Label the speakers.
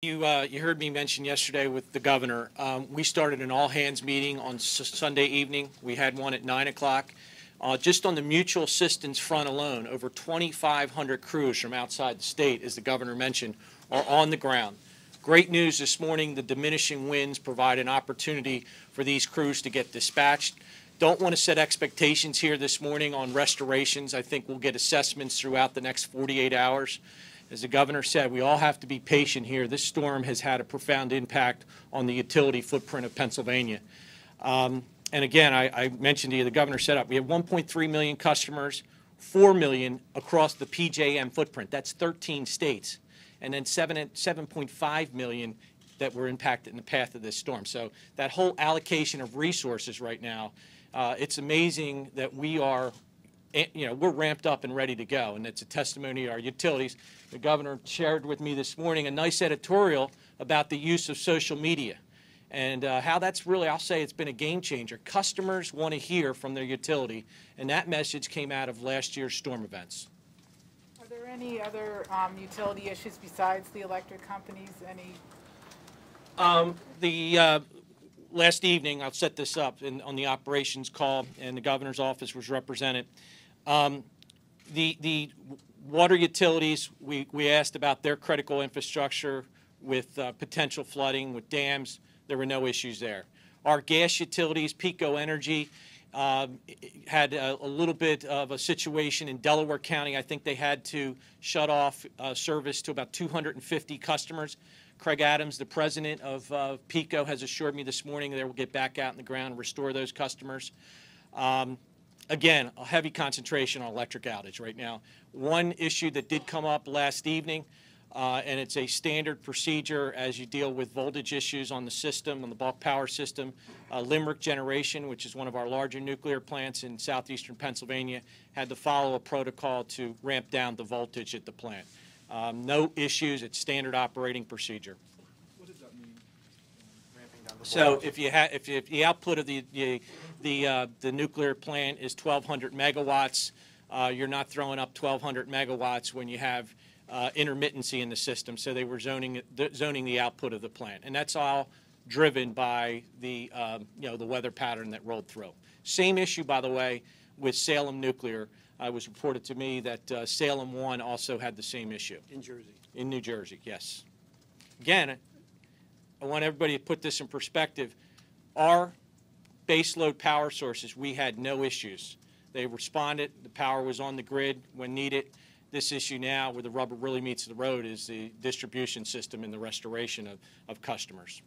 Speaker 1: You heard me mention yesterday with the governor. We started an all-hands meeting on Sunday evening. We had one at 9 o'clock. Just on the mutual assistance front alone, over 2,500 crews from outside the state, as the governor mentioned, are on the ground. Great news this morning, the diminishing winds provide an opportunity for these crews to get dispatched. Don't want to set expectations here this morning on restorations. I think we'll get assessments throughout the next 48 hours. As the governor said, we all have to be patient here. This storm has had a profound impact on the utility footprint of Pennsylvania. And again, I mentioned to you, the governor set up, we have 1.3 million customers, 4 million across the PJM footprint. That's 13 states. And then 7.5 million that were impacted in the path of this storm. So that whole allocation of resources right now, it's amazing that we are, we're ramped up and ready to go, and it's a testimony to our utilities. The governor shared with me this morning a nice editorial about the use of social media and how that's really, I'll say it's been a game changer. Customers want to hear from their utility, and that message came out of last year's storm events.
Speaker 2: Are there any other utility issues besides the electric companies?
Speaker 1: Last evening, I'll set this up on the operations call, and the governor's office was represented. The water utilities, we asked about their critical infrastructure with potential flooding, with dams. There were no issues there. Our gas utilities, PECO Energy, had a little bit of a situation in Delaware County. I think they had to shut off service to about 250 customers. Craig Adams, the president of PECO, has assured me this morning they will get back out in the ground and restore those customers. Again, a heavy concentration on electric outage right now. One issue that did come up last evening, and it's a standard procedure as you deal with voltage issues on the system, on the bulk power system. Limerick Generation, which is one of our larger nuclear plants in southeastern Pennsylvania, had to follow a protocol to ramp down the voltage at the plant. No issues. It's standard operating procedure.
Speaker 3: What does that mean? Ramping down the
Speaker 1: So if the output of the nuclear plant is 1,200 megawatts, you're not throwing up 1,200 megawatts when you have intermittency in the system. So they were zoning the output of the plant, and that's all driven by the the weather pattern that rolled through. Same issue, by the way, with Salem Nuclear. It was reported to me that Salem 1 also had the same issue.
Speaker 3: In Jersey.
Speaker 1: In New Jersey, yes. Again, I want everybody to put this in perspective. Our baseload power sources, we had no issues. They responded. The power was on the grid when needed. This issue now, where the rubber really meets the road, is the distribution system and the restoration of customers.